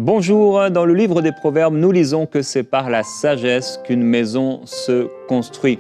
Bonjour, dans le livre des Proverbes, nous lisons que c'est par la sagesse qu'une maison se construit.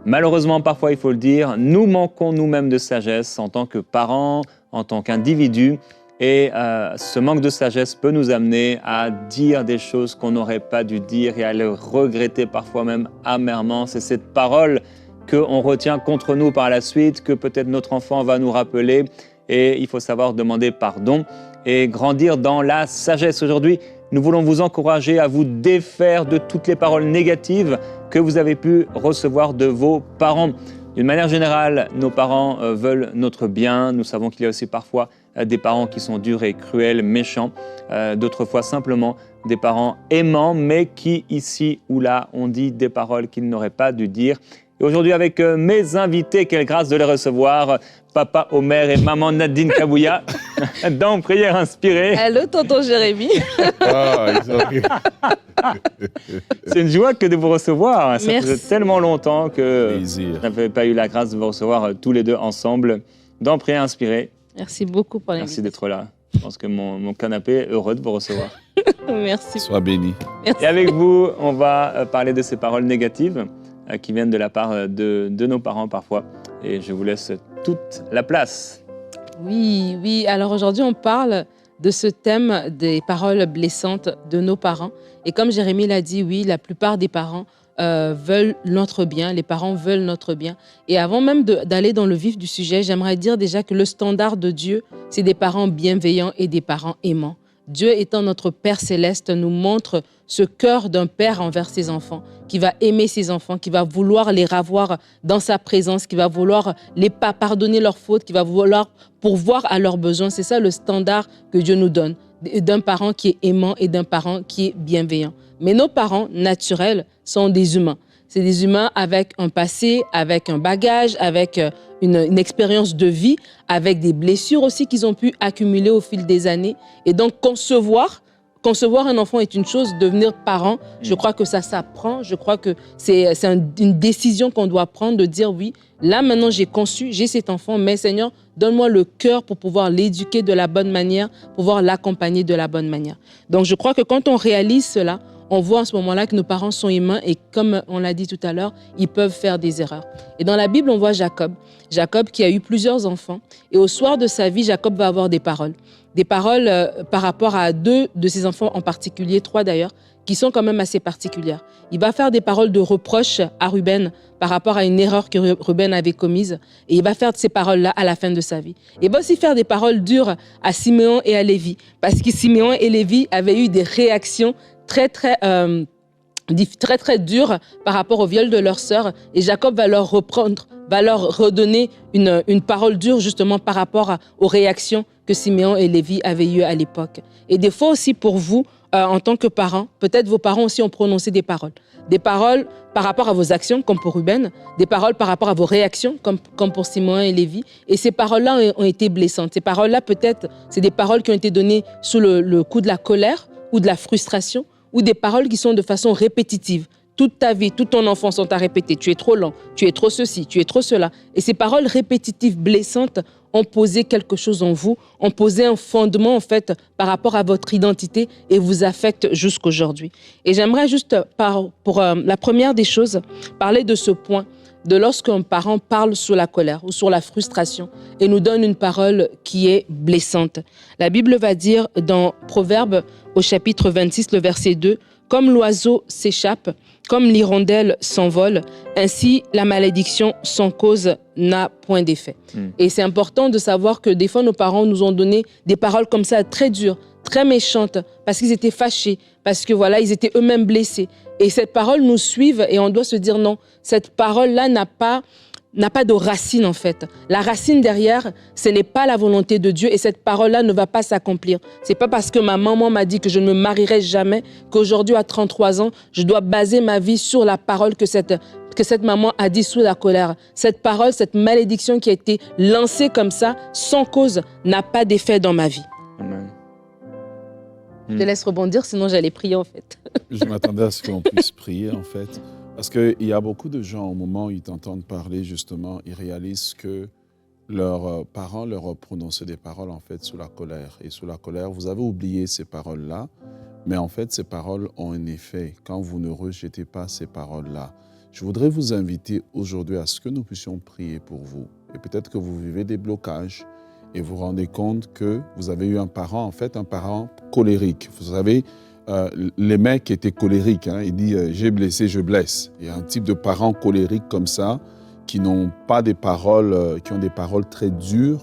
Malheureusement, parfois, il faut le dire, nous manquons nous-mêmes de sagesse en tant que parents, en tant qu'individus. Et ce manque de sagesse peut nous amener à dire des choses qu'on n'aurait pas dû dire et à le regretter parfois même amèrement. C'est cette parole qu'on retient contre nous par la suite, que peut-être notre enfant va nous rappeler. Et il faut savoir demander pardon et grandir dans la sagesse. Aujourd'hui, nous voulons vous encourager à vous défaire de toutes les paroles négatives que vous avez pu recevoir de vos parents. D'une manière générale, nos parents veulent notre bien. Nous savons qu'il y a aussi parfois des parents qui sont durs et cruels, méchants. D'autres fois, simplement des parents aimants, mais qui, ici ou là, ont dit des paroles qu'ils n'auraient pas dû dire. Et aujourd'hui, avec mes invités, quelle grâce de les recevoir, Papa Omer et Maman Nadine Kabouya, dans Prière inspirée. Allô, tonton Jérémy. C'est une joie que de vous recevoir. Ça Merci. faisait tellement longtemps que je n'avais pas eu la grâce de vous recevoir tous les deux ensemble dans Prière inspirée. Merci beaucoup pour Merci l'invitation. d'être là. Je pense que mon canapé est heureux de vous recevoir. Merci. Sois béni. Merci. Et avec vous, on va parler de ces paroles négatives qui viennent de la part de nos parents parfois. Et je vous laisse toute la place. Oui. Alors aujourd'hui, on parle de ce thème des paroles blessantes de nos parents. Et comme Jérémy l'a dit, oui, la plupart des parents veulent notre bien. Les parents veulent notre bien. Et avant même d'aller dans le vif du sujet, j'aimerais dire déjà que le standard de Dieu, c'est des parents bienveillants et des parents aimants. Dieu étant notre Père céleste nous montre ce cœur d'un père envers ses enfants, qui va aimer ses enfants, qui va vouloir les ravoir dans sa présence, qui va vouloir les pardonner leurs fautes, qui va vouloir pourvoir à leurs besoins. C'est ça le standard que Dieu nous donne, d'un parent qui est aimant et d'un parent qui est bienveillant. Mais nos parents naturels sont des humains. C'est des humains avec un passé, avec un bagage, avec une expérience de vie, avec des blessures aussi qu'ils ont pu accumuler au fil des années. Et donc, concevoir un enfant est une chose, devenir parent, je crois que ça s'apprend. Je crois que c'est une décision qu'on doit prendre de dire oui, là maintenant j'ai conçu, j'ai cet enfant, mais Seigneur, donne-moi le cœur pour pouvoir l'éduquer de la bonne manière, pouvoir l'accompagner de la bonne manière. Donc, je crois que quand on réalise cela, on voit en ce moment-là que nos parents sont humains et comme on l'a dit tout à l'heure, ils peuvent faire des erreurs. Et dans la Bible, on voit Jacob qui a eu plusieurs enfants. Et au soir de sa vie, Jacob va avoir des paroles. Des paroles par rapport à 2 de ses enfants en particulier, 3 d'ailleurs, qui sont quand même assez particulières. Il va faire des paroles de reproche à Ruben par rapport à une erreur que Ruben avait commise. Et il va faire ces paroles-là à la fin de sa vie. Il va aussi faire des paroles dures à Siméon et à Lévi. Parce que Siméon et Lévi avaient eu des réactions très dur par rapport au viol de leur sœur. Et Jacob va leur redonner une parole dure justement par rapport aux réactions que Siméon et Lévi avaient eues à l'époque. Et des fois aussi pour vous, en tant que parents, peut-être vos parents aussi ont prononcé des paroles. Des paroles par rapport à vos actions, comme pour Ruben, des paroles par rapport à vos réactions, comme pour Siméon et Lévi. Et ces paroles-là ont été blessantes. Ces paroles-là, peut-être, c'est des paroles qui ont été données sous le coup de la colère ou de la frustration, ou des paroles qui sont de façon répétitive. Toute ta vie, toute ton enfance, on t'a répété, tu es trop lent, tu es trop ceci, tu es trop cela. Et ces paroles répétitives, blessantes, ont posé quelque chose en vous, ont posé un fondement, en fait, par rapport à votre identité et vous affectent jusqu'aujourd'hui. Et j'aimerais juste, pour la première des choses, parler de ce point, de lorsqu'un parent parle sous la colère ou sur la frustration et nous donne une parole qui est blessante. La Bible va dire dans Proverbes au chapitre 26, le verset 2, « Comme l'oiseau s'échappe, comme l'hirondelle s'envole, ainsi la malédiction sans cause n'a point d'effet. » Et c'est important de savoir que des fois nos parents nous ont donné des paroles comme ça très dures, très méchantes, parce qu'ils étaient fâchés, parce que voilà, ils étaient eux-mêmes blessés. Et cette parole nous suive et on doit se dire non, cette parole-là n'a pas de racine en fait. La racine derrière, ce n'est pas la volonté de Dieu et cette parole-là ne va pas s'accomplir. C'est pas parce que ma maman m'a dit que je ne me marierai jamais qu'aujourd'hui à 33 ans, je dois baser ma vie sur la parole que cette maman a dit sous la colère. Cette parole, cette malédiction qui a été lancée comme ça, sans cause, n'a pas d'effet dans ma vie. Amen. Je te laisse rebondir, sinon j'allais prier en fait. Je m'attendais à ce qu'on puisse prier, en fait. Parce qu'il y a beaucoup de gens, au moment où ils t'entendent parler, justement, ils réalisent que leurs parents leur ont prononcé des paroles, en fait, sous la colère. Et sous la colère, vous avez oublié ces paroles-là. Mais en fait, ces paroles ont un effet quand vous ne rejetez pas ces paroles-là. Je voudrais vous inviter aujourd'hui à ce que nous puissions prier pour vous. Et peut-être que vous vivez des blocages et vous vous rendez compte que vous avez eu un parent, en fait, un parent colérique. Vous savez, les mecs étaient colériques. Hein. Il dit « j'ai blessé, je blesse ». Il y a un type de parents colériques comme ça qui n'ont pas des paroles, qui ont des paroles très dures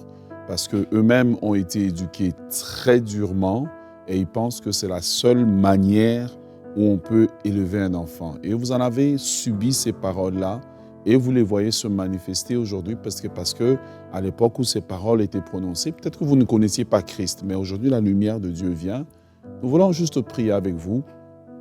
parce qu'eux-mêmes ont été éduqués très durement et ils pensent que c'est la seule manière où on peut élever un enfant. Et vous en avez subi ces paroles-là et vous les voyez se manifester aujourd'hui parce que à l'époque où ces paroles étaient prononcées, peut-être que vous ne connaissiez pas Christ, mais aujourd'hui la lumière de Dieu vient. Nous voulons juste prier avec vous,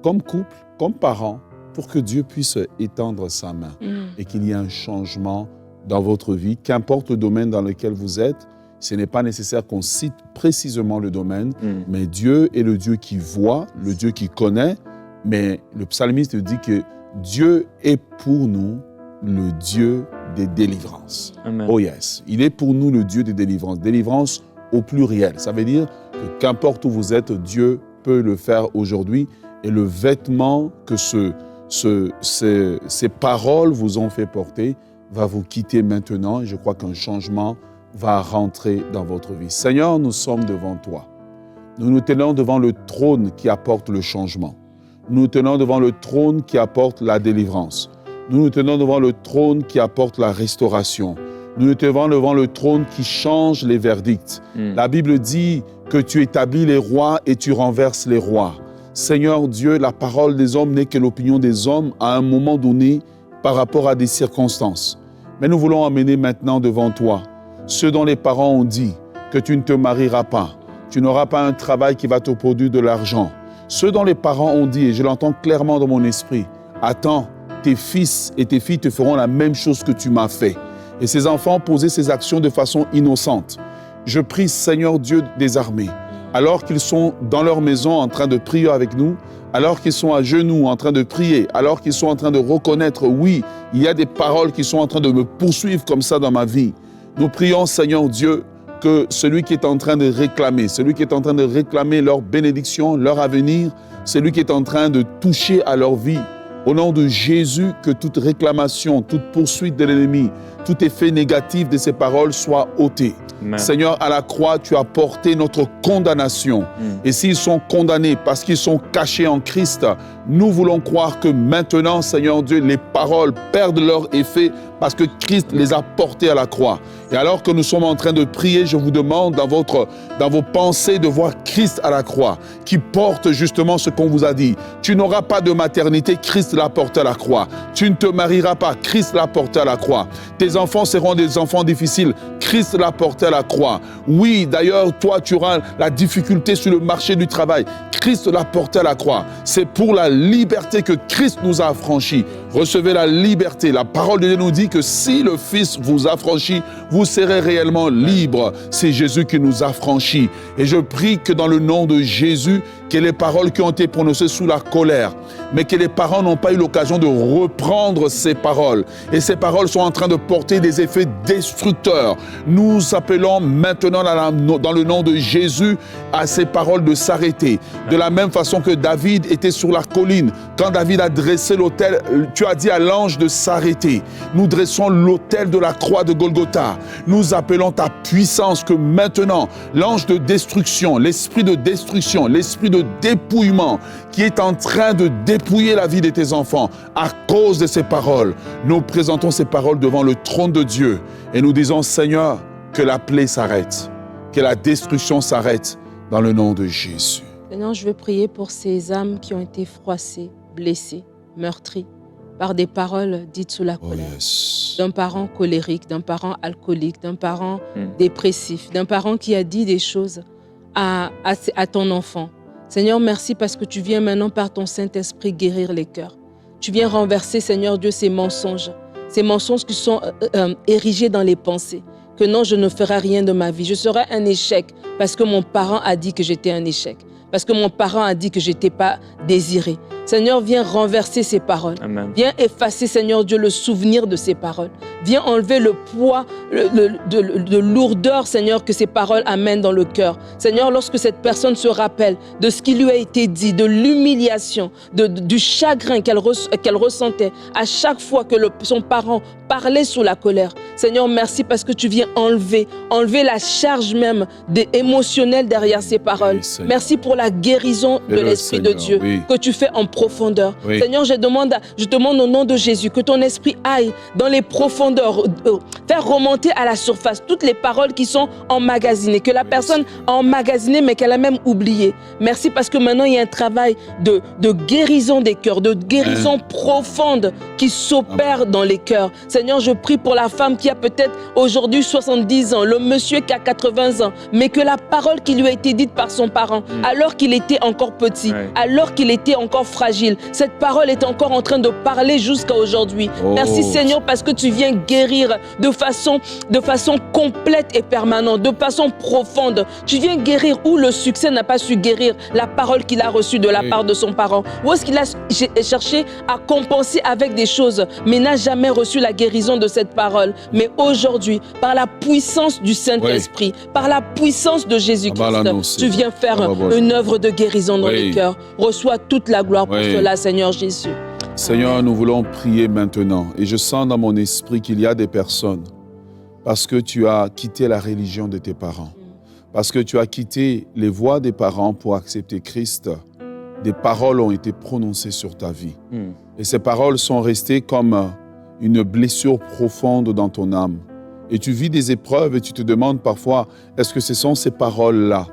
comme couple, comme parents, pour que Dieu puisse étendre sa main et qu'il y ait un changement dans votre vie, qu'importe le domaine dans lequel vous êtes. Ce n'est pas nécessaire qu'on cite précisément le domaine, mais Dieu est le Dieu qui voit, le Dieu qui connaît. Mais le psalmiste dit que Dieu est pour nous le Dieu des délivrances. Amen. Oh yes, il est pour nous le Dieu des délivrances. Délivrance au pluriel. Ça veut dire que qu'importe où vous êtes, Dieu peut le faire aujourd'hui. Et le vêtement que ces paroles vous ont fait porter va vous quitter maintenant. Et je crois qu'un changement va rentrer dans votre vie. Seigneur, nous sommes devant toi. Nous nous tenons devant le trône qui apporte le changement. Nous nous tenons devant le trône qui apporte la délivrance. Nous nous tenons devant le trône qui apporte la restauration. Nous nous tenons devant le trône qui change les verdicts. La Bible dit que tu établis les rois et tu renverses les rois. Seigneur Dieu, la parole des hommes n'est que l'opinion des hommes à un moment donné par rapport à des circonstances. Mais nous voulons amener maintenant devant toi ceux dont les parents ont dit que tu ne te marieras pas, tu n'auras pas un travail qui va te produire de l'argent. Ceux dont les parents ont dit, et je l'entends clairement dans mon esprit, attends, tes fils et tes filles te feront la même chose que tu m'as fait. Et ces enfants posaient ces actions de façon innocente. Je prie, Seigneur Dieu des armées, alors qu'ils sont dans leur maison en train de prier avec nous, alors qu'ils sont à genoux en train de prier, alors qu'ils sont en train de reconnaître, oui, il y a des paroles qui sont en train de me poursuivre comme ça dans ma vie. Nous prions, Seigneur Dieu, que celui qui est en train de réclamer leur bénédiction, leur avenir, celui qui est en train de toucher à leur vie, au nom de Jésus, que toute réclamation, toute poursuite de l'ennemi, tout effet négatif de ces paroles soit ôté. Amen. Seigneur, à la croix, tu as porté notre condamnation. Et s'ils sont condamnés parce qu'ils sont cachés en Christ, nous voulons croire que maintenant, Seigneur Dieu, les paroles perdent leur effet parce que Christ les a portés à la croix. Et alors que nous sommes en train de prier, je vous demande dans vos pensées de voir Christ à la croix, qui porte justement ce qu'on vous a dit. Tu n'auras pas de maternité, Christ l'a porté à la croix. Tu ne te marieras pas, Christ l'a porté à la croix. Tes enfants seront des enfants difficiles, Christ l'a porté à la croix. Oui, d'ailleurs, toi, tu auras la difficulté sur le marché du travail. Christ l'a porté à la croix. C'est pour la liberté que Christ nous a affranchis. Recevez la liberté. La parole de Dieu nous dit que si le Fils vous affranchit, vous serez réellement libre. C'est Jésus qui nous affranchit. Et je prie que dans le nom de Jésus, que les paroles qui ont été prononcées sous la colère, mais que les parents n'ont pas eu l'occasion de reprendre ces paroles. Et ces paroles sont en train de porter des effets destructeurs. Nous appelons maintenant dans le nom de Jésus à ces paroles de s'arrêter. De la même façon que David était sur la colline, quand David a dressé l'autel, tu as dit à l'ange de s'arrêter. Nous dressons l'autel de la croix de Golgotha. Nous appelons ta puissance que maintenant, l'ange de destruction, l'esprit de destruction, l'esprit de dépouillement qui est en train de dépouiller la vie de tes enfants à cause de ces paroles. Nous présentons ces paroles devant le trône de Dieu et nous disons, Seigneur, que la plaie s'arrête, que la destruction s'arrête dans le nom de Jésus. Seigneur, je veux prier pour ces âmes qui ont été froissées, blessées, meurtries par des paroles dites sous la colère. Oh yes. D'un parent colérique, d'un parent alcoolique, d'un parent dépressif, d'un parent qui a dit des choses à ton enfant. Seigneur, merci parce que tu viens maintenant par ton Saint-Esprit guérir les cœurs. Tu viens renverser, Seigneur Dieu, ces mensonges qui sont érigés dans les pensées. Que non, je ne ferai rien de ma vie. Je serai un échec parce que mon parent a dit que j'étais un échec. Parce que mon parent a dit que je n'étais pas désiré. Seigneur, viens renverser ces paroles. Amen. Viens effacer, Seigneur Dieu, le souvenir de ces paroles. Viens enlever le poids de lourdeur, Seigneur, que ces paroles amènent dans le cœur. Seigneur, lorsque cette personne se rappelle de ce qui lui a été dit, de l'humiliation, du chagrin qu'elle ressentait à chaque fois que son parent parlait sous la colère. Seigneur, merci parce que tu viens enlever la charge même émotionnelle derrière ces paroles. Oui, merci pour la guérison de l'Esprit de Dieu que tu fais en profondeur. Oui. Seigneur, je demande au nom de Jésus que ton esprit aille dans les profondeurs, faire remonter à la surface toutes les paroles qui sont emmagasinées, que la personne a emmagasinées mais qu'elle a même oublié. Merci parce que maintenant il y a un travail de guérison des cœurs, de guérison profonde qui s'opère dans les cœurs. Seigneur, je prie pour la femme qui a peut-être aujourd'hui 70 ans, le monsieur qui a 80 ans, mais que la parole qui lui a été dite par son parent, alors qu'il était encore petit, alors qu'il était encore fragile, cette parole est encore en train de parler jusqu'à aujourd'hui. Merci Seigneur parce que tu viens guérir de façon complète et permanente, de façon profonde. Tu viens guérir où le succès n'a pas su guérir la parole qu'il a reçue de la part de son parent. Où est-ce qu'il a cherché à compenser avec des choses, mais n'a jamais reçu la guérison de cette parole. Mais aujourd'hui, par la puissance du Saint-Esprit, par la puissance de Jésus-Christ, tu viens faire une œuvre de guérison dans les cœurs. Reçois toute la gloire pour cela, Seigneur Jésus. Seigneur, nous voulons prier maintenant. Et je sens dans mon esprit qu'il y a des personnes, parce que tu as quitté la religion de tes parents, parce que tu as quitté les voies des parents pour accepter Christ, des paroles ont été prononcées sur ta vie. Et ces paroles sont restées comme une blessure profonde dans ton âme. Et tu vis des épreuves et tu te demandes parfois, est-ce que ce sont ces paroles-là?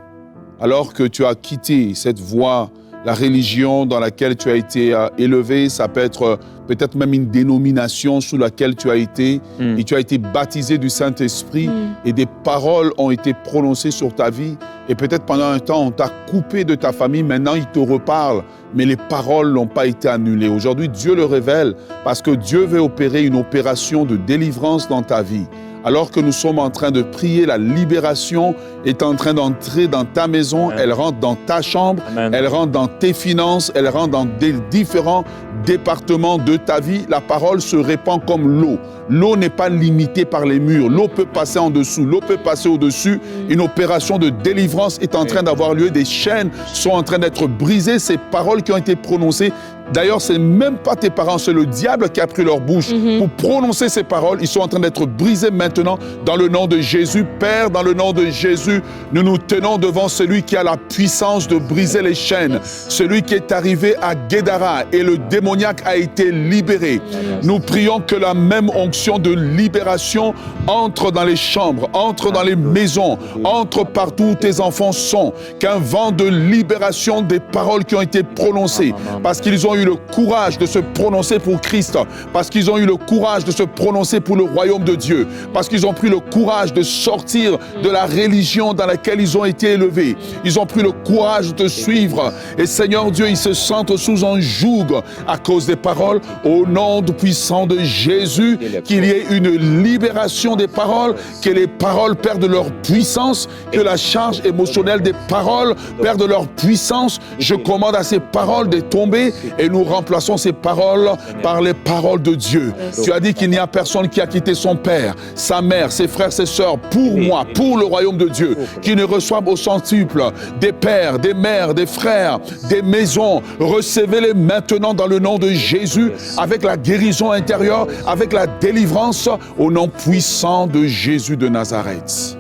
Alors que tu as quitté cette voie, la religion dans laquelle tu as été élevé, ça peut être peut-être même une dénomination sous laquelle tu as été, et tu as été baptisé du Saint-Esprit, et des paroles ont été prononcées sur ta vie, et peut-être pendant un temps, on t'a coupé de ta famille, maintenant ils te reparlent, mais les paroles n'ont pas été annulées. Aujourd'hui, Dieu le révèle, parce que Dieu veut opérer une opération de délivrance dans ta vie. Alors que nous sommes en train de prier, la libération est en train d'entrer dans ta maison, elle rentre dans ta chambre, elle rentre dans tes finances, elle rentre dans des différents départements de ta vie. La parole se répand comme l'eau. L'eau n'est pas limitée par les murs. L'eau peut passer en dessous, l'eau peut passer au-dessus. Une opération de délivrance est en train d'avoir lieu. Des chaînes sont en train d'être brisées. Ces paroles qui ont été prononcées, d'ailleurs, ce n'est même pas tes parents, c'est le diable qui a pris leur bouche pour prononcer ces paroles. Ils sont en train d'être brisés maintenant dans le nom de Jésus. Père, dans le nom de Jésus, nous nous tenons devant celui qui a la puissance de briser les chaînes. Celui qui est arrivé à Guédara et le démoniaque a été libéré. Nous prions que la même onction de libération entre dans les chambres, entre dans les maisons, entre partout où tes enfants sont. Qu'un vent de libération des paroles qui ont été prononcées, parce qu'ils ont eu le courage de se prononcer pour Christ, parce qu'ils ont eu le courage de se prononcer pour le royaume de Dieu, parce qu'ils ont pris le courage de sortir de la religion dans laquelle ils ont été élevés. Ils ont pris le courage de te suivre. Et Seigneur Dieu, ils se sentent sous un joug à cause des paroles. Au nom puissant de Jésus, qu'il y ait une libération des paroles, que les paroles perdent leur puissance, que la charge émotionnelle des paroles perde leur puissance. Je commande à ces paroles de tomber et nous remplaçons ces paroles par les paroles de Dieu. Tu as dit qu'il n'y a personne qui a quitté son père, sa mère, ses frères, ses sœurs, pour moi, pour le royaume de Dieu, qui ne reçoivent au centuple des pères, des mères, des frères, des maisons. Recevez-les maintenant dans le nom de Jésus, avec la guérison intérieure, avec la délivrance, au nom puissant de Jésus de Nazareth.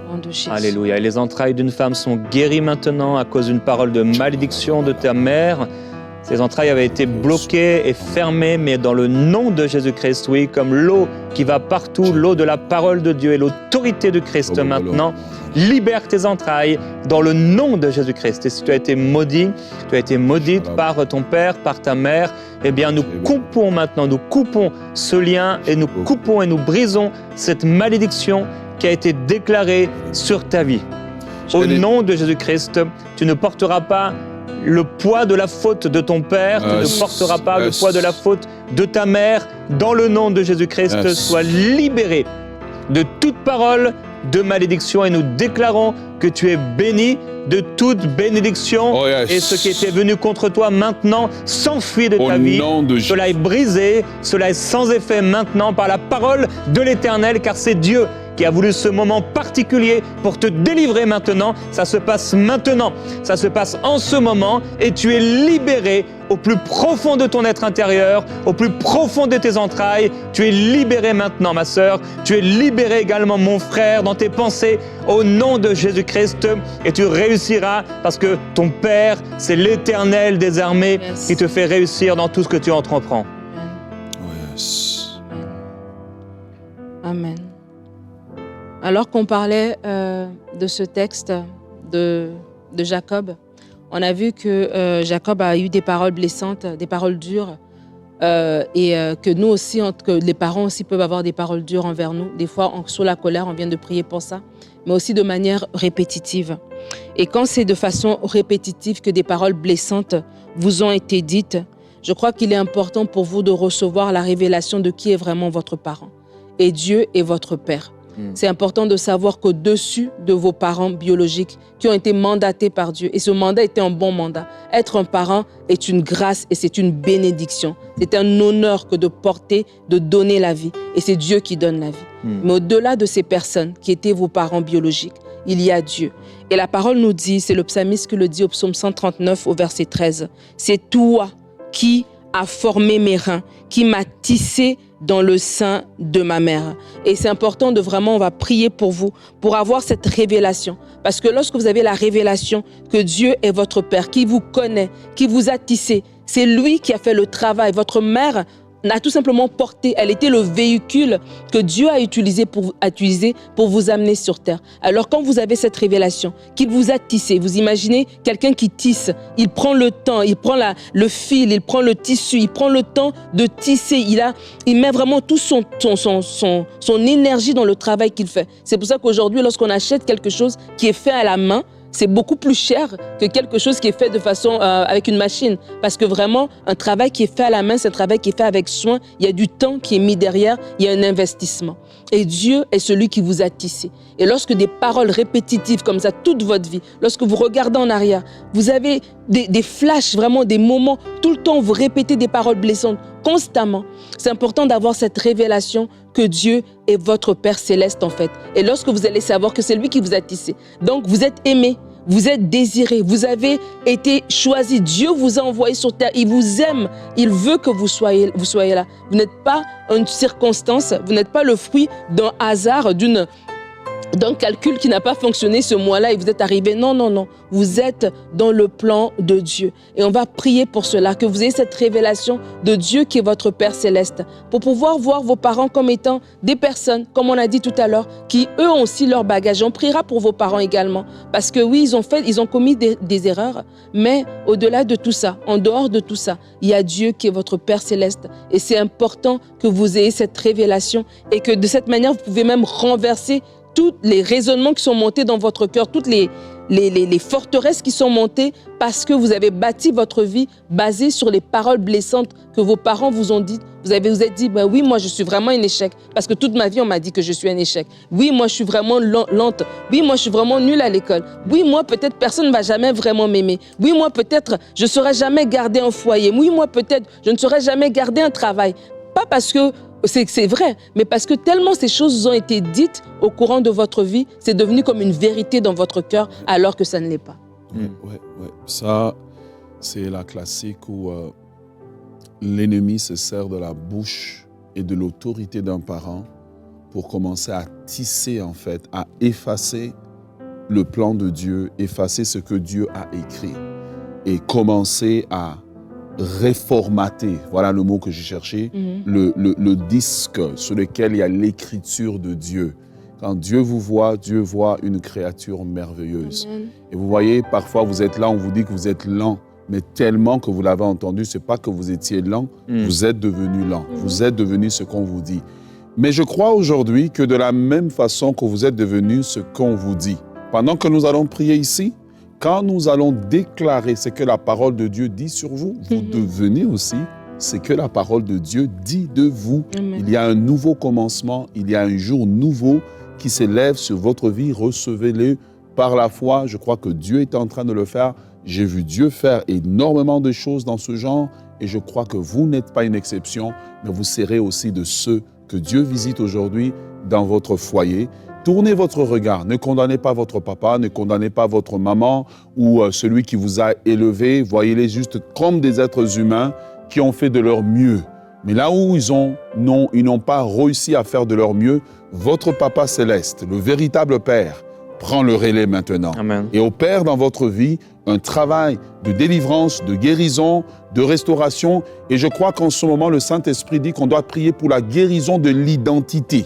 Alléluia. Et les entrailles d'une femme sont guéries maintenant à cause d'une parole de malédiction de ta mère. Ces entrailles avaient été bloquées et fermées, mais dans le nom de Jésus-Christ, oui, comme l'eau qui va partout, l'eau de la parole de Dieu et l'autorité de Christ maintenant, libère tes entrailles dans le nom de Jésus-Christ. Et si tu as été maudit, tu as été maudite par ton père, par ta mère, eh bien nous coupons maintenant, nous coupons ce lien et nous coupons et nous brisons cette malédiction qui a été déclarée sur ta vie. Au nom de Jésus-Christ, tu ne porteras pas le poids de la faute de ton père, tu ne porteras pas le poids de la faute de ta mère. Dans le nom de Jésus-Christ, sois libéré de toute parole de malédiction et nous déclarons que tu es béni de toute bénédiction. Oh yes. Et ce qui était venu contre toi maintenant s'enfuit de Au ta vie. nom de Jésus. Cela est brisé, cela est sans effet maintenant par la parole de l'Éternel, car c'est Dieu qui a voulu ce moment particulier pour te délivrer maintenant. Ça se passe maintenant, ça se passe en ce moment et tu es libéré au plus profond de ton être intérieur, au plus profond de tes entrailles. Tu es libéré maintenant, ma sœur. Tu es libéré également, mon frère, dans tes pensées, au nom de Jésus-Christ. Et tu réussiras parce que ton Père, c'est l'Éternel des armées Yes. qui te fait réussir dans tout ce que tu entreprends. Amen. Yes. Amen. Alors qu'on parlait de ce texte de Jacob, on a vu que Jacob a eu des paroles blessantes, des paroles dures, et que nous aussi, que les parents aussi peuvent avoir des paroles dures envers nous. Des fois, sous la colère, on vient de prier pour ça, mais aussi de manière répétitive. Et quand c'est de façon répétitive que des paroles blessantes vous ont été dites, je crois qu'il est important pour vous de recevoir la révélation de qui est vraiment votre parent. Et Dieu est votre Père. C'est important de savoir qu'au-dessus de vos parents biologiques qui ont été mandatés par Dieu, et ce mandat était un bon mandat, être un parent est une grâce et c'est une bénédiction. C'est un honneur que de porter, de donner la vie. Et c'est Dieu qui donne la vie. Mais au-delà de ces personnes qui étaient vos parents biologiques, il y a Dieu. Et la parole nous dit, c'est le psalmiste qui le dit au psaume 139 au verset 13, « C'est toi qui as formé mes reins, qui m'as tissé dans le sein de ma mère. » Et c'est important de vraiment, on va prier pour vous, pour avoir cette révélation. Parce que lorsque vous avez la révélation que Dieu est votre Père, qui vous connaît, qui vous a tissé, c'est lui qui a fait le travail. Votre mère n'a tout simplement porté, elle était le véhicule que Dieu a utilisé pour vous amener sur terre. Alors quand vous avez cette révélation, qu'il vous a tissé, vous imaginez quelqu'un qui tisse, il prend le temps, il prend le fil, il prend le tissu, il prend le temps de tisser, il met vraiment toute son énergie dans le travail qu'il fait. C'est pour ça qu'aujourd'hui, lorsqu'on achète quelque chose qui est fait à la main, c'est beaucoup plus cher que quelque chose qui est fait de façon avec une machine. Parce que vraiment, un travail qui est fait à la main, c'est un travail qui est fait avec soin. Il y a du temps qui est mis derrière, il y a un investissement. Et Dieu est celui qui vous a tissé. Et lorsque des paroles répétitives comme ça, toute votre vie, lorsque vous regardez en arrière, vous avez des flashs, vraiment des moments, tout le temps vous répétez des paroles blessantes, constamment. C'est important d'avoir cette révélation que Dieu est votre Père céleste en fait. Et lorsque vous allez savoir que c'est lui qui vous a tissé, donc vous êtes aimé, vous êtes désiré, vous avez été choisi. Dieu vous a envoyé sur terre, il vous aime, il veut que vous soyez là. Vous n'êtes pas une circonstance, vous n'êtes pas le fruit d'un hasard, d'un calcul qui n'a pas fonctionné ce mois-là et vous êtes arrivé. Non, non, non. Vous êtes dans le plan de Dieu. Et on va prier pour cela, que vous ayez cette révélation de Dieu qui est votre Père céleste, pour pouvoir voir vos parents comme étant des personnes, comme on a dit tout à l'heure, qui eux ont aussi leur bagage. On priera pour vos parents également. Parce que oui, ils ont commis des erreurs, mais au-delà de tout ça, en dehors de tout ça, il y a Dieu qui est votre Père céleste. Et c'est important que vous ayez cette révélation et que de cette manière, vous pouvez même renverser tous les raisonnements qui sont montés dans votre cœur, toutes les forteresses qui sont montées parce que vous avez bâti votre vie basée sur les paroles blessantes que vos parents vous ont dites. Vous êtes dit, ben oui, moi je suis vraiment un échec parce que toute ma vie on m'a dit que je suis un échec. Oui, moi je suis vraiment lente. Oui, moi je suis vraiment nulle à l'école. Oui, moi peut-être personne ne va jamais vraiment m'aimer. Oui, moi peut-être je ne saurais jamais garder un foyer. Oui, moi peut-être je ne saurais jamais garder un travail. Pas parce que c'est vrai, mais parce que tellement ces choses vous ont été dites au courant de votre vie, c'est devenu comme une vérité dans votre cœur, alors que ça ne l'est pas. Ouais. Ça, c'est la classique où l'ennemi se sert de la bouche et de l'autorité d'un parent pour commencer à tisser, en fait, à effacer le plan de Dieu, effacer ce que Dieu a écrit et commencer à réformater, voilà le mot que j'ai cherché, le disque sur lequel il y a l'écriture de Dieu. Quand Dieu voit une créature merveilleuse. Amen. Et vous voyez, parfois vous êtes là, on vous dit que vous êtes lent, mais tellement que vous l'avez entendu, ce n'est pas que vous étiez lent, vous êtes devenu lent, vous êtes devenu ce qu'on vous dit. Mais je crois aujourd'hui que de la même façon que vous êtes devenu ce qu'on vous dit, pendant que nous allons prier ici, quand nous allons déclarer ce que la parole de Dieu dit sur vous, vous devenez aussi ce que la parole de Dieu dit de vous. Amen. Il y a un nouveau commencement, il y a un jour nouveau qui s'élèvent sur votre vie, recevez-les par la foi. Je crois que Dieu est en train de le faire. J'ai vu Dieu faire énormément de choses dans ce genre et je crois que vous n'êtes pas une exception, mais vous serez aussi de ceux que Dieu visite aujourd'hui dans votre foyer. Tournez votre regard, ne condamnez pas votre papa, ne condamnez pas votre maman ou celui qui vous a élevé. Voyez-les juste comme des êtres humains qui ont fait de leur mieux. Mais là où ils n'ont pas réussi à faire de leur mieux, votre Papa céleste, le véritable Père, prend le relais maintenant. Amen. Et opère dans votre vie un travail de délivrance, de guérison, de restauration. Et je crois qu'en ce moment, le Saint-Esprit dit qu'on doit prier pour la guérison de l'identité.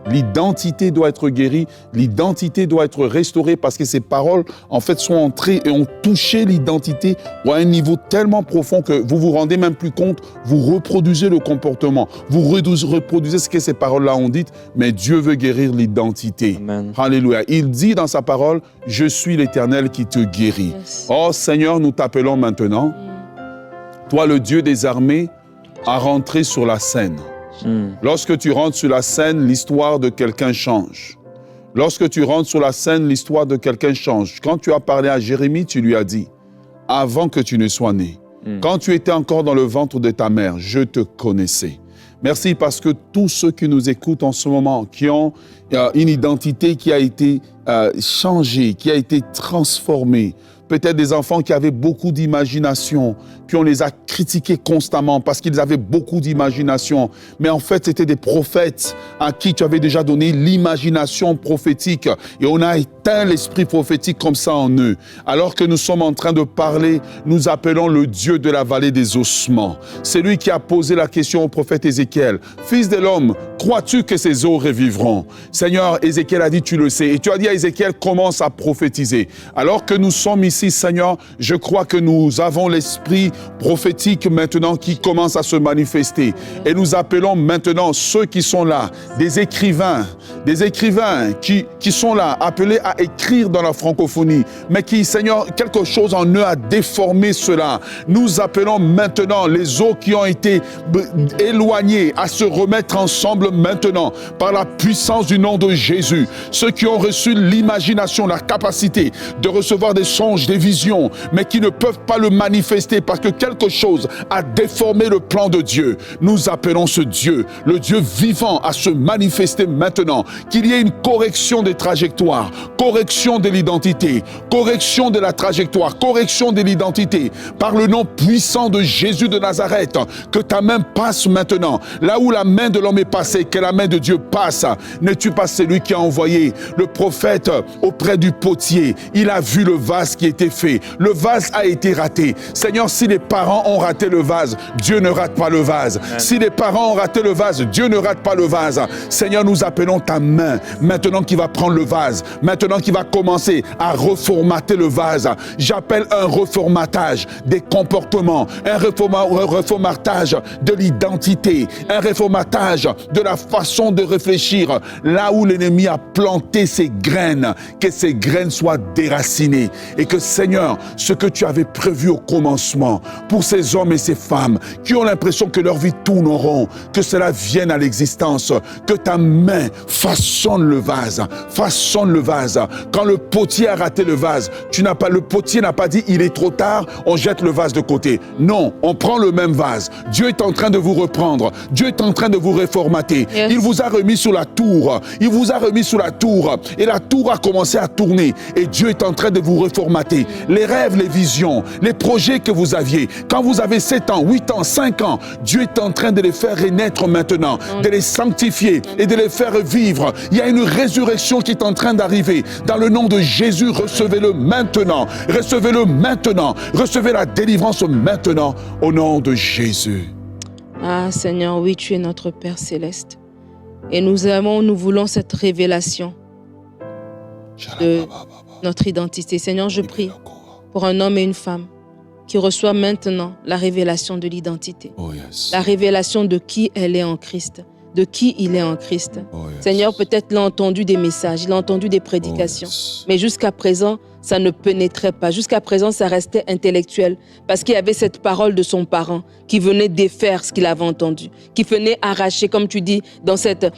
L'identité doit être guérie, l'identité doit être restaurée parce que ces paroles, en fait, sont entrées et ont touché l'identité à un niveau tellement profond que vous vous rendez même plus compte, vous reproduisez le comportement, vous reproduisez ce que ces paroles-là ont dit, mais Dieu veut guérir l'identité. Amen. Alléluia. Il dit dans sa parole, « Je suis l'Éternel qui te guérit. » Oh Seigneur, nous t'appelons maintenant, toi le Dieu des armées, à rentrer sur la scène. Lorsque tu rentres sur la scène, l'histoire de quelqu'un change. Lorsque tu rentres sur la scène, l'histoire de quelqu'un change. Quand tu as parlé à Jérémie, tu lui as dit, avant que tu ne sois né, quand tu étais encore dans le ventre de ta mère, je te connaissais. Merci parce que tous ceux qui nous écoutent en ce moment, qui ont une identité qui a été changée, qui a été transformée, peut-être des enfants qui avaient beaucoup d'imagination, puis on les a critiqués constamment parce qu'ils avaient beaucoup d'imagination. Mais en fait, c'était des prophètes à qui tu avais déjà donné l'imagination prophétique. Et on a éteint l'esprit prophétique comme ça en eux. Alors que nous sommes en train de parler, nous appelons le Dieu de la vallée des ossements. C'est lui qui a posé la question au prophète Ézéchiel. « Fils de l'homme, crois-tu que ces os revivront ?» Seigneur, Ézéchiel a dit, tu le sais. Et tu as dit à Ézéchiel, commence à prophétiser. Alors que nous sommes ici, Seigneur, je crois que nous avons l'esprit prophétique maintenant qui commence à se manifester. Et nous appelons maintenant ceux qui sont là, des écrivains qui sont là, appelés à écrire dans la francophonie, mais qui, Seigneur, quelque chose en eux a déformé cela. Nous appelons maintenant les eaux qui ont été éloignées à se remettre ensemble maintenant par la puissance du nom de Jésus. Ceux qui ont reçu l'imagination, la capacité de recevoir des songes, des visions, mais qui ne peuvent pas le manifester parce que quelque chose a déformé le plan de Dieu. Nous appelons ce Dieu, le Dieu vivant, à se manifester maintenant. Qu'il y ait une correction des trajectoires, correction de l'identité, correction de la trajectoire, correction de l'identité. Par le nom puissant de Jésus de Nazareth, que ta main passe maintenant. Là où la main de l'homme est passée, que la main de Dieu passe. N'es-tu pas celui qui a envoyé le prophète auprès du potier? Il a vu le vase qui était fait. Le vase a été raté. Seigneur, si les parents ont raté le vase, Dieu ne rate pas le vase. Si les parents ont raté le vase, Dieu ne rate pas le vase. Seigneur, nous appelons ta main maintenant qui va prendre le vase, maintenant qui va commencer à reformater le vase. J'appelle un reformatage des comportements, un reformatage de l'identité, un reformatage de la façon de réfléchir. Là où l'ennemi a planté ses graines, que ces graines soient déracinées et que, Seigneur, ce que tu avais prévu au commencement pour ces hommes et ces femmes qui ont l'impression que leur vie tourne en rond, que cela vienne à l'existence, que ta main façonne le vase, façonne le vase. Quand le potier a raté le vase, le potier n'a pas dit il est trop tard, on jette le vase de côté. Non, on prend le même vase. Dieu est en train de vous reprendre. Dieu est en train de vous réformater. Yes. Il vous a remis sur la tour. Il vous a remis sur la tour. Et la tour a commencé à tourner. Et Dieu est en train de vous reformater. Les rêves, les visions, les projets que vous aviez, quand vous avez 7 ans, 8 ans, 5 ans, Dieu est en train de les faire renaître maintenant, de les sanctifier et de les faire vivre. Il y a une résurrection qui est en train d'arriver. Dans le nom de Jésus, recevez-le maintenant. Recevez-le maintenant. Recevez la délivrance maintenant au nom de Jésus. Ah Seigneur, oui, tu es notre Père céleste. Et nous voulons cette révélation de notre identité. Seigneur, je prie pour un homme et une femme qui reçoit maintenant la révélation de l'identité. Oh yes. La révélation de qui elle est en Christ, de qui il est en Christ. Oh yes. Seigneur, peut-être il a entendu des messages, il a entendu des prédications, oh yes. Mais jusqu'à présent, ça ne pénétrait pas. Jusqu'à présent, ça restait intellectuel parce qu'il y avait cette parole de son parent qui venait défaire ce qu'il avait entendu, qui venait arracher, comme tu dis, dans cette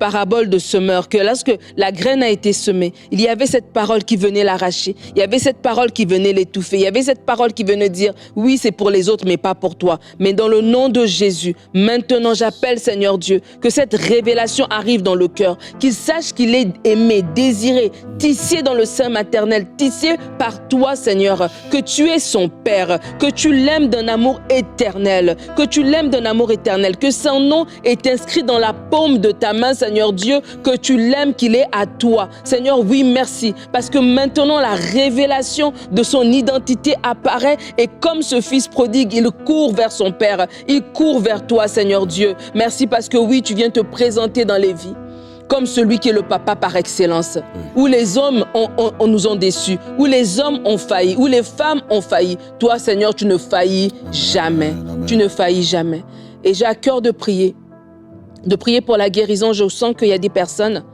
parabole de semeur, que lorsque la graine a été semée, il y avait cette parole qui venait l'arracher, il y avait cette parole qui venait l'étouffer, il y avait cette parole qui venait dire, oui, c'est pour les autres, mais pas pour toi. Mais dans le nom de Jésus, maintenant, j'appelle, Seigneur Dieu, que cette révélation arrive dans le cœur, qu'il sache qu'il est aimé, désiré, tissé dans le sein maternel, tissé par toi, Seigneur, que tu es son Père, que tu l'aimes d'un amour éternel, que tu l'aimes d'un amour éternel, que son nom est inscrit dans la paume de ta main, Seigneur Dieu, que tu l'aimes, qu'il est à toi. Seigneur, oui, merci, parce que maintenant, la révélation de son identité apparaît et comme ce fils prodigue, il court vers son Père, il court vers toi, Seigneur Dieu. Merci parce que oui, tu viens te présenter dans les vies comme celui qui est le papa par excellence, où les hommes nous ont déçus, où les hommes ont failli, où les femmes ont failli. Toi, Seigneur, tu ne faillis jamais. Amen. Tu ne faillis jamais. Et j'ai à cœur de prier pour la guérison. Je sens qu'il y a des personnes,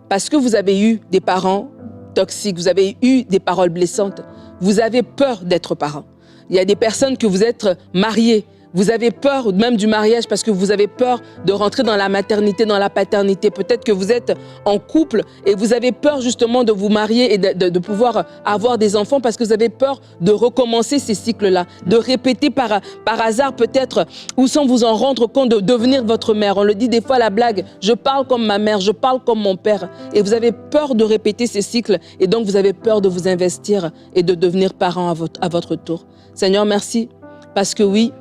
parce que vous avez eu des parents toxiques, vous avez eu des paroles blessantes, vous avez peur d'être parent. Il y a des personnes que vous êtes mariées, vous avez peur même du mariage parce que vous avez peur de rentrer dans la maternité, dans la paternité. Peut-être que vous êtes en couple et vous avez peur justement de vous marier et de pouvoir avoir des enfants parce que vous avez peur de recommencer ces cycles-là, de répéter par hasard peut-être ou sans vous en rendre compte de devenir votre mère. On le dit des fois à la blague, je parle comme ma mère, je parle comme mon père. Et vous avez peur de répéter ces cycles et donc vous avez peur de vous investir et de devenir parent à votre tour. Seigneur, merci parce que oui,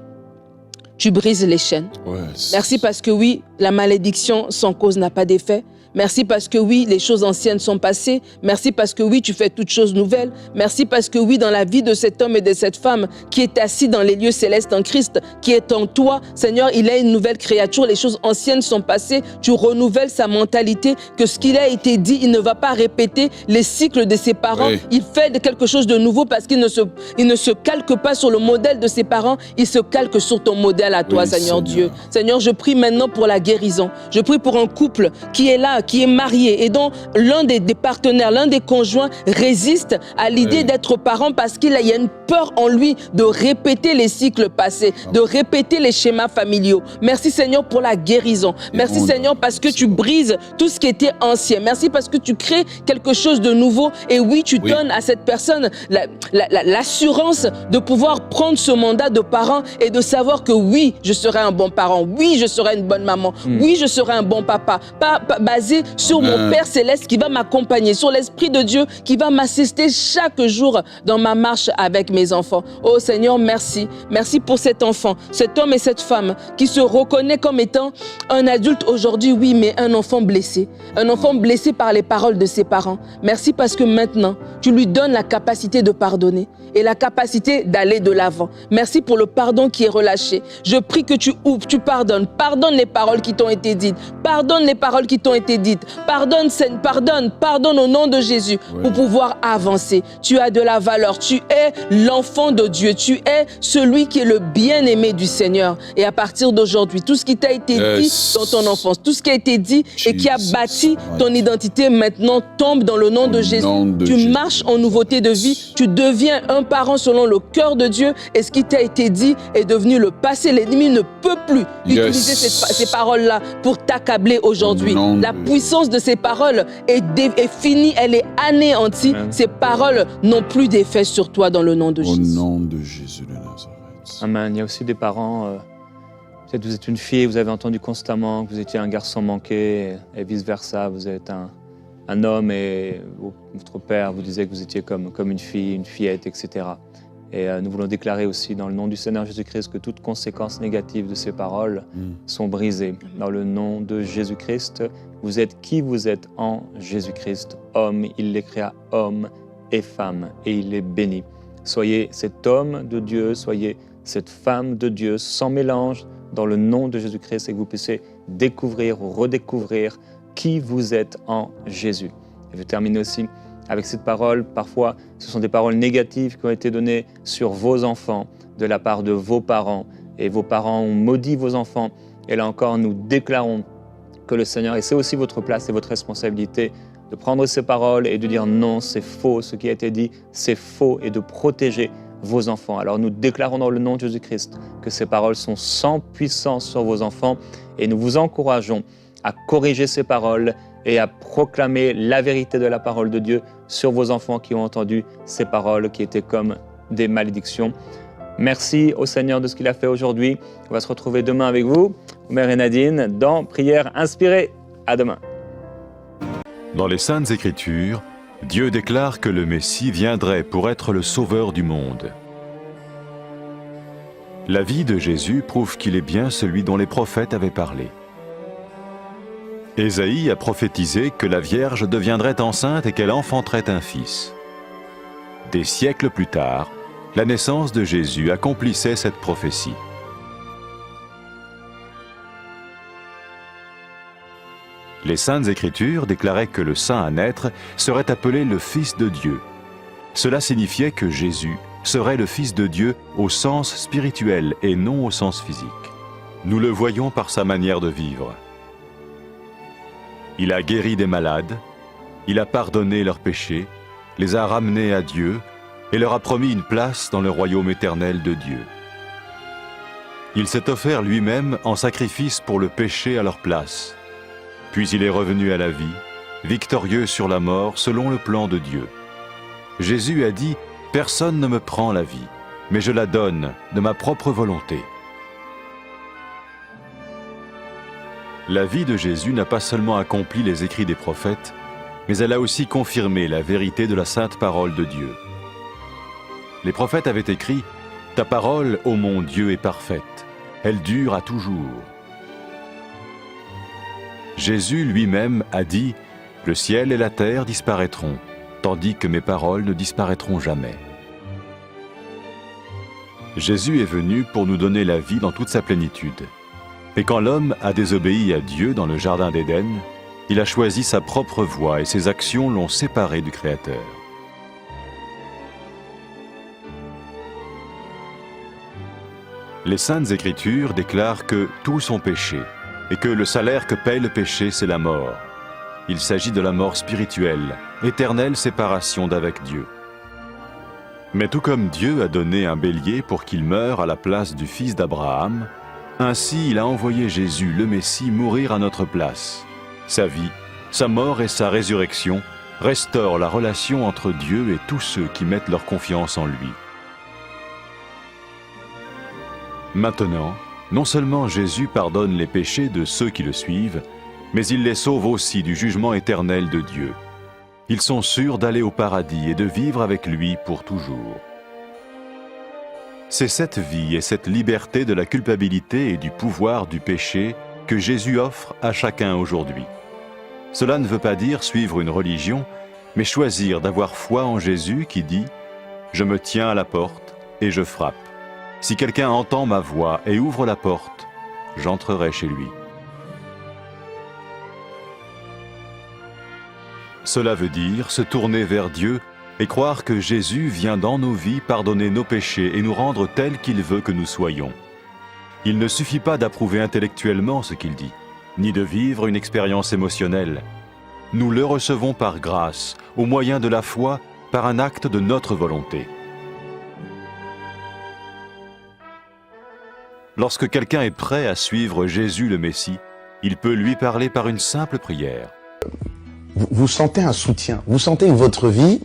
tu brises les chaînes. Merci parce que oui, la malédiction sans cause n'a pas d'effet. Merci parce que oui, les choses anciennes sont passées. Merci parce que oui, tu fais toutes choses nouvelles. Merci parce que oui, dans la vie de cet homme et de cette femme qui est assis dans les lieux célestes en Christ, qui est en toi, Seigneur, il est une nouvelle créature. Les choses anciennes sont passées. Tu renouvelles sa mentalité, que ce qu'il a été dit, il ne va pas répéter les cycles de ses parents. Oui. Il fait quelque chose de nouveau parce qu'il ne se calque pas sur le modèle de ses parents. Il se calque sur ton modèle à toi, oui, Seigneur Dieu. Seigneur, je prie maintenant pour la guérison. Je prie pour un couple qui est là, qui est marié et dont l'un des partenaires, l'un des conjoints résiste à l'idée d'être parent parce qu'il y a une peur en lui de répéter les cycles passés, de répéter les schémas familiaux. Merci Seigneur pour la guérison. Merci Seigneur parce que tu brises tout ce qui était ancien. Merci parce que tu crées quelque chose de nouveau et oui, tu donnes à cette personne l'assurance de pouvoir prendre ce mandat de parent et de savoir que oui, je serai un bon parent, oui, je serai une bonne maman, oui, je serai un bon papa, pas basé sur mon Père Céleste qui va m'accompagner, sur l'Esprit de Dieu qui va m'assister chaque jour dans ma marche avec mes enfants. Oh Seigneur, merci. Merci pour cet enfant, cet homme et cette femme qui se reconnaît comme étant un adulte aujourd'hui, oui, mais un enfant blessé par les paroles de ses parents. Merci parce que maintenant, tu lui donnes la capacité de pardonner et la capacité d'aller de l'avant. Merci pour le pardon qui est relâché. Je prie que tu ouvres, tu pardonnes. Pardonne les paroles qui t'ont été dites. Pardonne les paroles qui t'ont été dites. Pardonne, pardonne au nom de Jésus pour pouvoir avancer. Tu as de la valeur. Tu es l'enfant de Dieu. Tu es celui qui est le bien-aimé du Seigneur. Et à partir d'aujourd'hui, tout ce qui t'a été dit dans ton enfance, tout ce qui a été dit et qui a bâti ton identité maintenant tombe dans le nom de Jésus. Tu marches en nouveauté de vie. Tu deviens un parent selon le cœur de Dieu et ce qui t'a été dit est devenu le passé. L'ennemi ne peut plus utiliser ces paroles-là pour t'accabler aujourd'hui. La puissance de ces paroles est finie, elle est anéantie. Amen. Ces paroles n'ont plus d'effet sur toi dans le nom de Jésus. Au nom de Jésus de Nazareth. Amen. Il y a aussi des parents, peut-être vous êtes une fille, vous avez entendu constamment que vous étiez un garçon manqué et vice-versa, vous êtes un homme et votre père vous disait que vous étiez comme une fille, une fillette, etc. Et nous voulons déclarer aussi dans le nom du Seigneur Jésus-Christ que toutes conséquences négatives de ces paroles sont brisées. Dans le nom de Jésus-Christ, vous êtes qui vous êtes en Jésus-Christ. Homme, il les créa homme et femme, et il les bénit. Soyez cet homme de Dieu, soyez cette femme de Dieu, sans mélange, dans le nom de Jésus-Christ, et que vous puissiez découvrir ou redécouvrir qui vous êtes en Jésus. Et je termine aussi avec cette parole. Parfois, ce sont des paroles négatives qui ont été données sur vos enfants de la part de vos parents. Et vos parents ont maudit vos enfants. Et là encore, nous déclarons que le Seigneur, et c'est aussi votre place et votre responsabilité, de prendre ces paroles et de dire non, c'est faux, ce qui a été dit, c'est faux, et de protéger vos enfants. Alors nous déclarons dans le nom de Jésus-Christ que ces paroles sont sans puissance sur vos enfants et nous vous encourageons à corriger ces paroles et à proclamer la vérité de la parole de Dieu sur vos enfants qui ont entendu ces paroles qui étaient comme des malédictions. Merci au Seigneur de ce qu'il a fait aujourd'hui. On va se retrouver demain avec vous, Omer et Nadine, dans Prière inspirée. À demain. Dans les Saintes Écritures, Dieu déclare que le Messie viendrait pour être le sauveur du monde. La vie de Jésus prouve qu'il est bien celui dont les prophètes avaient parlé. Ésaïe a prophétisé que la Vierge deviendrait enceinte et qu'elle enfanterait un fils. Des siècles plus tard, la naissance de Jésus accomplissait cette prophétie. Les Saintes Écritures déclaraient que le saint à naître serait appelé le Fils de Dieu. Cela signifiait que Jésus serait le Fils de Dieu au sens spirituel et non au sens physique. Nous le voyons par sa manière de vivre. Il a guéri des malades, il a pardonné leurs péchés, les a ramenés à Dieu et leur a promis une place dans le royaume éternel de Dieu. Il s'est offert lui-même en sacrifice pour le péché à leur place. Puis il est revenu à la vie, victorieux sur la mort selon le plan de Dieu. Jésus a dit « Personne ne me prend la vie, mais je la donne de ma propre volonté ». La vie de Jésus n'a pas seulement accompli les écrits des prophètes, mais elle a aussi confirmé la vérité de la sainte parole de Dieu. Les prophètes avaient écrit « Ta parole, ô mon Dieu, est parfaite, elle dure à toujours ». Jésus lui-même a dit « Le ciel et la terre disparaîtront, tandis que mes paroles ne disparaîtront jamais ». Jésus est venu pour nous donner la vie dans toute sa plénitude. Et quand l'homme a désobéi à Dieu dans le jardin d'Éden, il a choisi sa propre voie et ses actions l'ont séparé du Créateur. Les Saintes Écritures déclarent que tous sont péchés et que le salaire que paye le péché, c'est la mort. Il s'agit de la mort spirituelle, éternelle séparation d'avec Dieu. Mais tout comme Dieu a donné un bélier pour qu'il meure à la place du fils d'Abraham, ainsi il a envoyé Jésus, le Messie, mourir à notre place. Sa vie, sa mort et sa résurrection restaurent la relation entre Dieu et tous ceux qui mettent leur confiance en lui. Maintenant, non seulement Jésus pardonne les péchés de ceux qui le suivent, mais il les sauve aussi du jugement éternel de Dieu. Ils sont sûrs d'aller au paradis et de vivre avec lui pour toujours. C'est cette vie et cette liberté de la culpabilité et du pouvoir du péché que Jésus offre à chacun aujourd'hui. Cela ne veut pas dire suivre une religion, mais choisir d'avoir foi en Jésus qui dit « Je me tiens à la porte et je frappe. Si quelqu'un entend ma voix et ouvre la porte, j'entrerai chez lui. » Cela veut dire se tourner vers Dieu et croire que Jésus vient dans nos vies pardonner nos péchés et nous rendre tels qu'il veut que nous soyons. Il ne suffit pas d'approuver intellectuellement ce qu'il dit, ni de vivre une expérience émotionnelle. Nous le recevons par grâce, au moyen de la foi, par un acte de notre volonté. Lorsque quelqu'un est prêt à suivre Jésus le Messie, il peut lui parler par une simple prière. Vous sentez un soutien, vous sentez que votre vie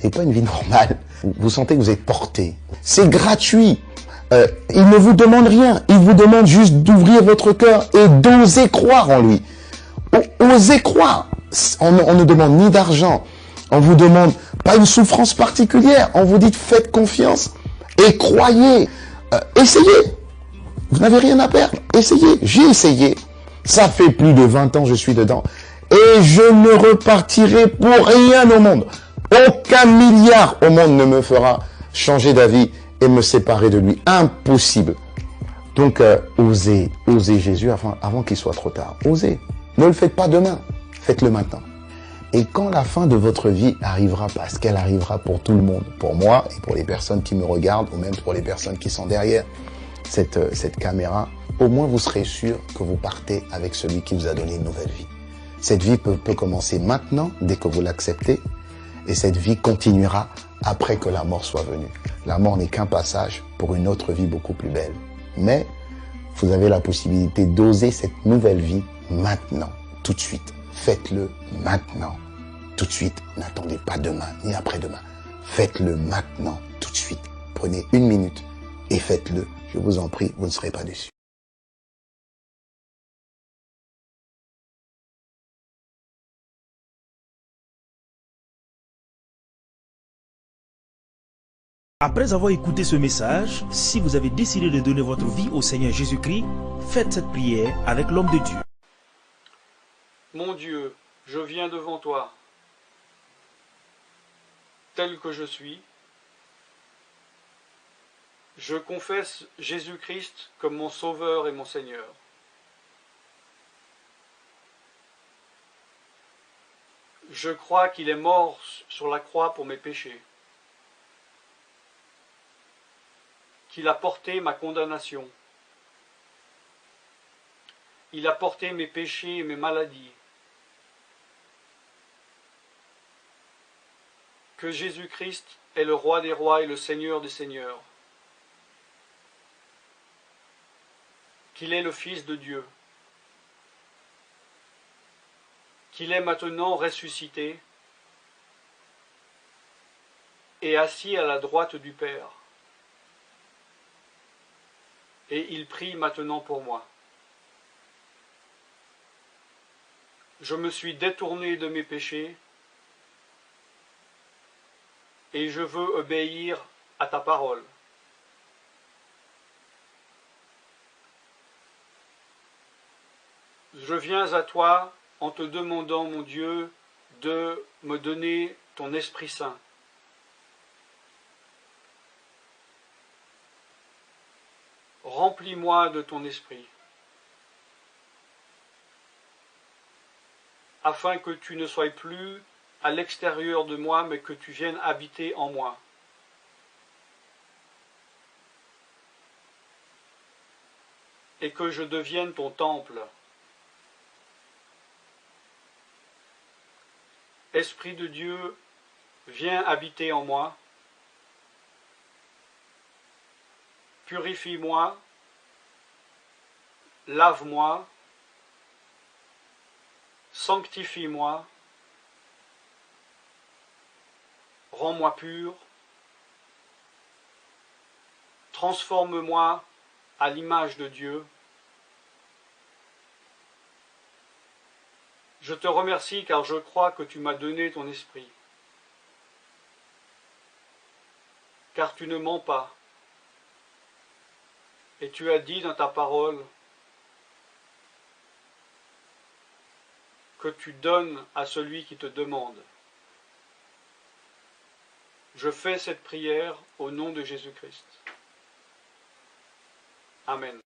n'est pas une vie normale. Vous sentez que vous êtes porté. C'est gratuit. Il ne vous demande rien. Il vous demande juste d'ouvrir votre cœur et d'oser croire en lui. Osez croire. On ne demande ni d'argent. On vous demande pas une souffrance particulière. On vous dit faites confiance et croyez. Essayez. Vous n'avez rien à perdre. Essayez. J'ai essayé. Ça fait plus de 20 ans que je suis dedans. Et je ne repartirai pour rien au monde. Aucun milliard au monde ne me fera changer d'avis et me séparer de lui. Impossible. Donc, osez Jésus avant qu'il soit trop tard. Osez. Ne le faites pas demain. Faites-le maintenant. Et quand la fin de votre vie arrivera, parce qu'elle arrivera pour tout le monde, pour moi et pour les personnes qui me regardent, ou même pour les personnes qui sont derrière cette caméra, au moins vous serez sûr que vous partez avec celui qui vous a donné une nouvelle vie. Cette vie peut commencer maintenant, dès que vous l'acceptez, et cette vie continuera après que la mort soit venue. La mort n'est qu'un passage pour une autre vie beaucoup plus belle. Mais vous avez la possibilité d'oser cette nouvelle vie maintenant, tout de suite. Faites-le maintenant, tout de suite. N'attendez pas demain, ni après-demain. Faites-le maintenant, tout de suite. Prenez 1 minute et faites-le. Je vous en prie, vous ne serez pas déçus. Après avoir écouté ce message, si vous avez décidé de donner votre vie au Seigneur Jésus-Christ, faites cette prière avec l'homme de Dieu. Mon Dieu, je viens devant toi, tel que je suis. Je confesse Jésus-Christ comme mon Sauveur et mon Seigneur. Je crois qu'il est mort sur la croix pour mes péchés, qu'il a porté ma condamnation. Il a porté mes péchés et mes maladies. Que Jésus-Christ est le Roi des rois et le Seigneur des seigneurs. Qu'il est le Fils de Dieu. Qu'il est maintenant ressuscité et assis à la droite du Père. Et il prie maintenant pour moi. Je me suis détourné de mes péchés et je veux obéir à ta parole. Je viens à toi en te demandant, mon Dieu, de me donner ton Esprit Saint. Remplis-moi de ton esprit, afin que tu ne sois plus à l'extérieur de moi, mais que tu viennes habiter en moi. Et que je devienne ton temple. Esprit de Dieu, viens habiter en moi. Purifie-moi, lave-moi, sanctifie-moi, rends-moi pur, transforme-moi à l'image de Dieu. Je te remercie car je crois que tu m'as donné ton esprit, car tu ne mens pas. Et tu as dit dans ta parole que tu donnes à celui qui te demande. Je fais cette prière au nom de Jésus-Christ. Amen.